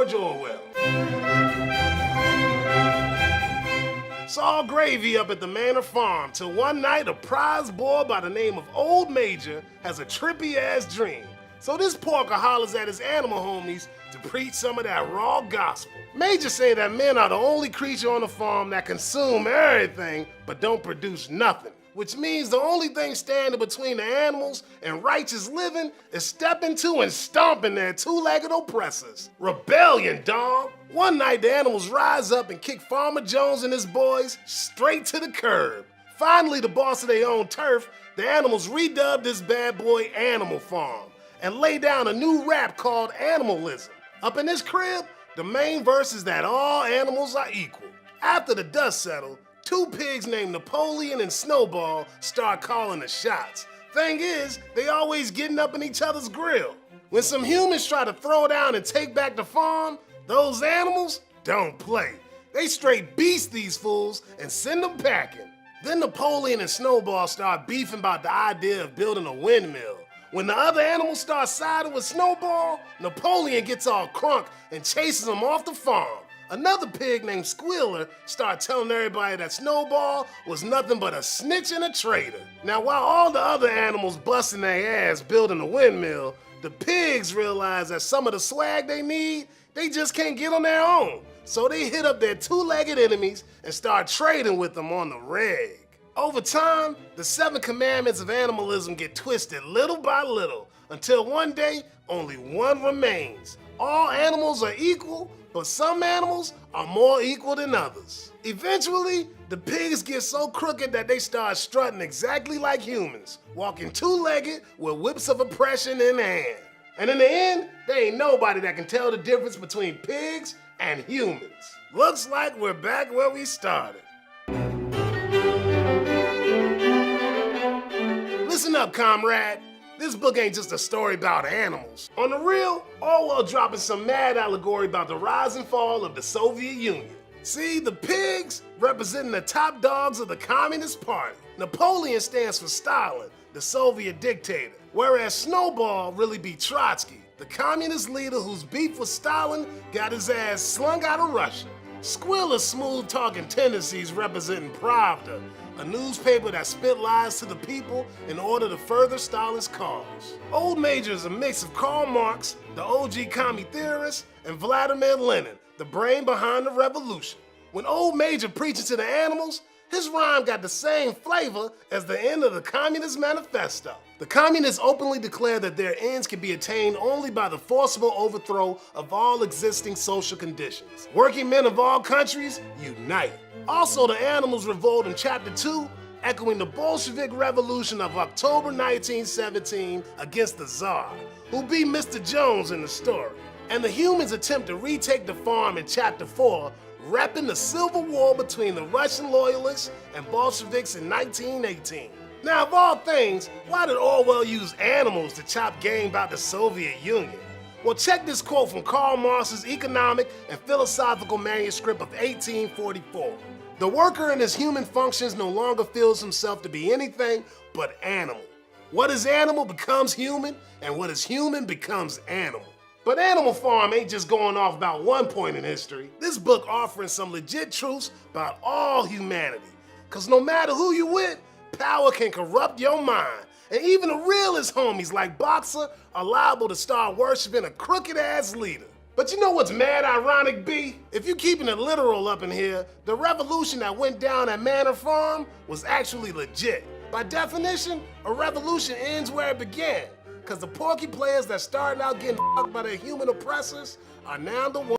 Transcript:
George Orwell. It's all gravy up at the Manor Farm till one night a prize boy by the name of Old Major has a trippy-ass dream. So this porker hollers at his animal homies to preach some of that raw gospel. Major say that men are the only creature on the farm that consume everything but don't produce nothing. Which means the only thing standing between the animals and righteous living is stepping to and stomping their two-legged oppressors. Rebellion, dawg! One night the animals rise up and kick Farmer Jones and his boys straight to the curb. Finally, the boss of their own turf, the animals redubbed this bad boy Animal Farm and lay down a new rap called Animalism. Up in this crib, the main verse is that all animals are equal. After the dust settled, two pigs named Napoleon and Snowball start calling the shots. Thing is, they always getting up in each other's grill. When some humans try to throw down and take back the farm, those animals don't play. They straight beast these fools and send them packing. Then Napoleon and Snowball start beefing about the idea of building a windmill. When the other animals start siding with Snowball, Napoleon gets all crunk and chases them off the farm. Another pig named Squealer started telling everybody that Snowball was nothing but a snitch and a traitor. Now, while all the other animals busting their ass building a windmill, the pigs realize that some of the swag they need, they just can't get on their own. So they hit up their two-legged enemies and start trading with them on the reg. Over time, the 7 commandments of animalism get twisted little by little until one day, only one remains. All animals are equal, but some animals are more equal than others. Eventually, the pigs get so crooked that they start strutting exactly like humans, walking two-legged with whips of oppression in hand. And in the end, there ain't nobody that can tell the difference between pigs and humans. Looks like we're back where we started. Listen up, comrade. This book ain't just a story about animals. On the real, Orwell dropping some mad allegory about the rise and fall of the Soviet Union. See, the pigs representing the top dogs of the Communist Party. Napoleon stands for Stalin, the Soviet dictator, whereas Snowball really be Trotsky, the communist leader whose beef with Stalin got his ass slung out of Russia. Squealer's smooth-talking tendencies representing Pravda, a newspaper that spit lies to the people in order to further Stalin's cause. Old Major is a mix of Karl Marx, the OG commie theorist, and Vladimir Lenin, the brain behind the revolution. When Old Major preaches to the animals, his rhyme got the same flavor as the end of the Communist Manifesto. The communists openly declare that their ends can be attained only by the forcible overthrow of all existing social conditions. Working men of all countries, unite. Also, the animals revolt in Chapter 2, echoing the Bolshevik Revolution of October 1917 against the Tsar, who beat Mr. Jones in the story. And the humans attempt to retake the farm in Chapter 4, repping the Civil War between the Russian loyalists and Bolsheviks in 1918. Now, of all things, why did Orwell use animals to chop game about the Soviet Union? Well, check this quote from Karl Marx's economic and philosophical manuscript of 1844. The worker in his human functions no longer feels himself to be anything but animal. What is animal becomes human, and what is human becomes animal. But Animal Farm ain't just going off about one point in history. This book offering some legit truths about all humanity. Cause no matter who you with, power can corrupt your mind. And even the realest homies like Boxer are liable to start worshiping a crooked ass leader. But you know what's mad ironic, B? If you keeping it literal up in here, the revolution that went down at Manor Farm was actually legit. By definition, a revolution ends where it began. Cause the porky players that started out getting fucked by their human oppressors are now the ones